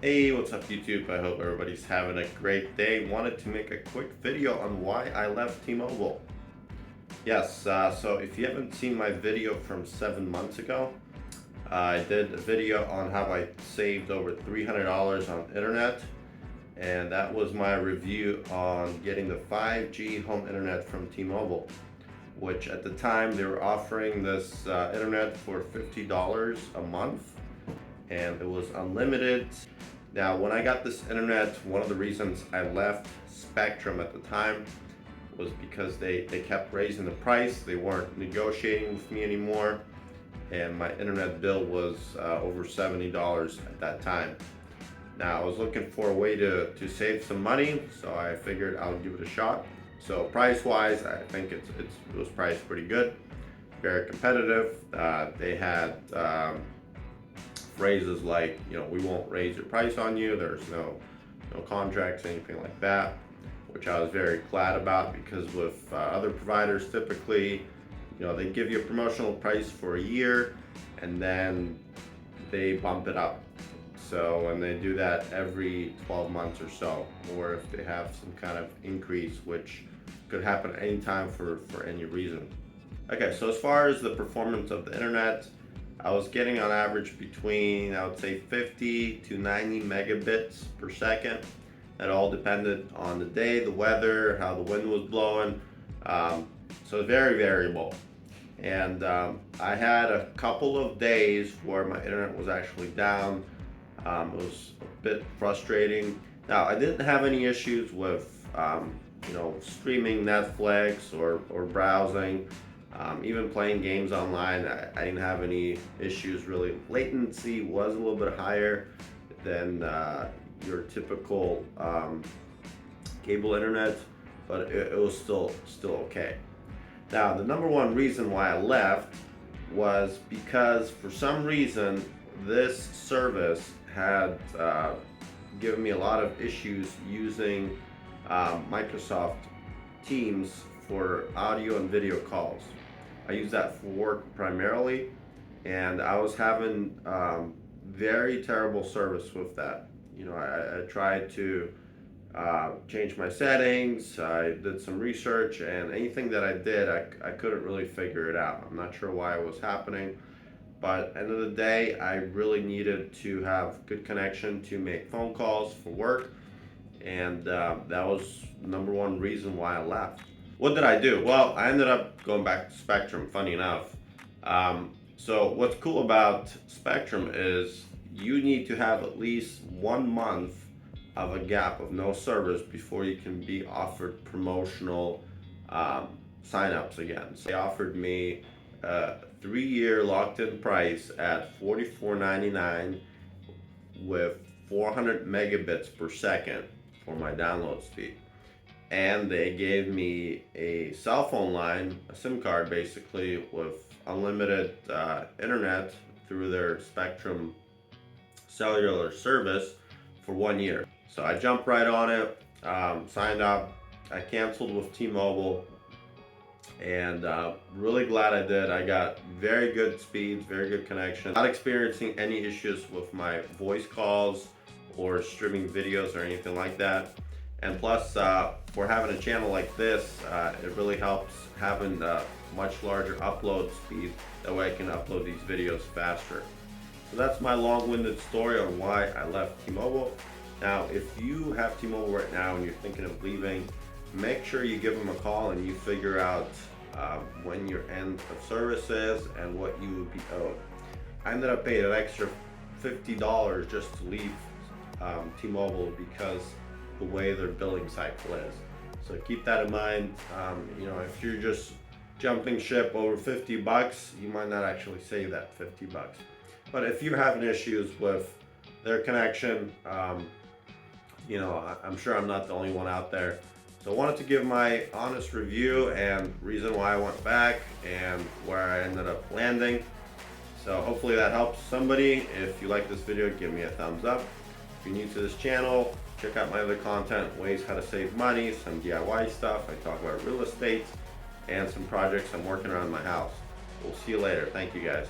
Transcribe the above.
Hey, what's up YouTube? I hope everybody's having a great day. Wanted to make a quick video on why I left T-Mobile. Yes, so if you haven't seen my video from 7 months ago, I did a video on how I saved over $300 on internet, and that was my review on getting the 5G home internet from T-Mobile, which at the time they were offering this internet for $50 a month, and it was unlimited. Now, when I got this internet, one of the reasons I left Spectrum at the time was because they kept raising the price. They weren't negotiating with me anymore, and my internet bill was over $70 at that time. Now, I was looking for a way to save some money, so I figured I'll give it a shot. So price-wise, I think it was priced pretty good, very competitive. They had phrases like, we won't raise your price on you. There's no contracts, anything like that, which I was very glad about, because with other providers, typically, they give you a promotional price for a year and then they bump it up. So when they do that every 12 months or so, or if they have some kind of increase, which could happen anytime for any reason. Okay, so as far as the performance of the internet, I was getting on average between, I would say, 50 to 90 megabits per second. That all depended on the day, the weather, how the wind was blowing. So very variable. And I had a couple of days where my internet was actually down. It was a bit frustrating. Now, I didn't have any issues with streaming Netflix or browsing. Even playing games online, I didn't have any issues really. Latency was a little bit higher than your typical cable internet, but it was still okay. Now, the number one reason why I left was because for some reason this service had given me a lot of issues using Microsoft Teams for audio and video calls. I use that for work primarily, and I was having very terrible service with that. I tried to change my settings, I did some research, and anything that I did, I couldn't really figure it out. I'm not sure why it was happening, but end of the day, I really needed to have good connection to make phone calls for work, and that was number one reason why I left. What did I do? Well, I ended up going back to Spectrum, funny enough. So what's cool about Spectrum is you need to have at least 1 month of a gap of no service before you can be offered promotional signups again. So they offered me a 3-year locked-in price at $44.99 with 400 megabits per second for my download speed. And they gave me a cell phone line, a SIM card basically, with unlimited internet through their Spectrum cellular service for 1 year. So I jumped right on it, signed up. I canceled with T-Mobile, and really glad I did. I got very good speeds, very good connection. Not experiencing any issues with my voice calls or streaming videos or anything like that. And plus, for having a channel like this, it really helps having a much larger upload speed. That way I can upload these videos faster. So that's my long-winded story on why I left T-Mobile. Now, if you have T-Mobile right now and you're thinking of leaving, make sure you give them a call and you figure out when your end of service is and what you would be owed. I ended up paying an extra $50 just to leave T-Mobile because the way their billing cycle is. So keep that in mind. If you're just jumping ship over $50, you might not actually save that $50. But if you're having issues with their connection, I'm sure I'm not the only one out there. So I wanted to give my honest review and reason why I went back and where I ended up landing. So hopefully that helps somebody. If you like this video, give me a thumbs up. If you're new to this channel, check out my other content, ways how to save money, some DIY stuff. I talk about real estate and some projects I'm working around my house. We'll see you later. Thank you guys.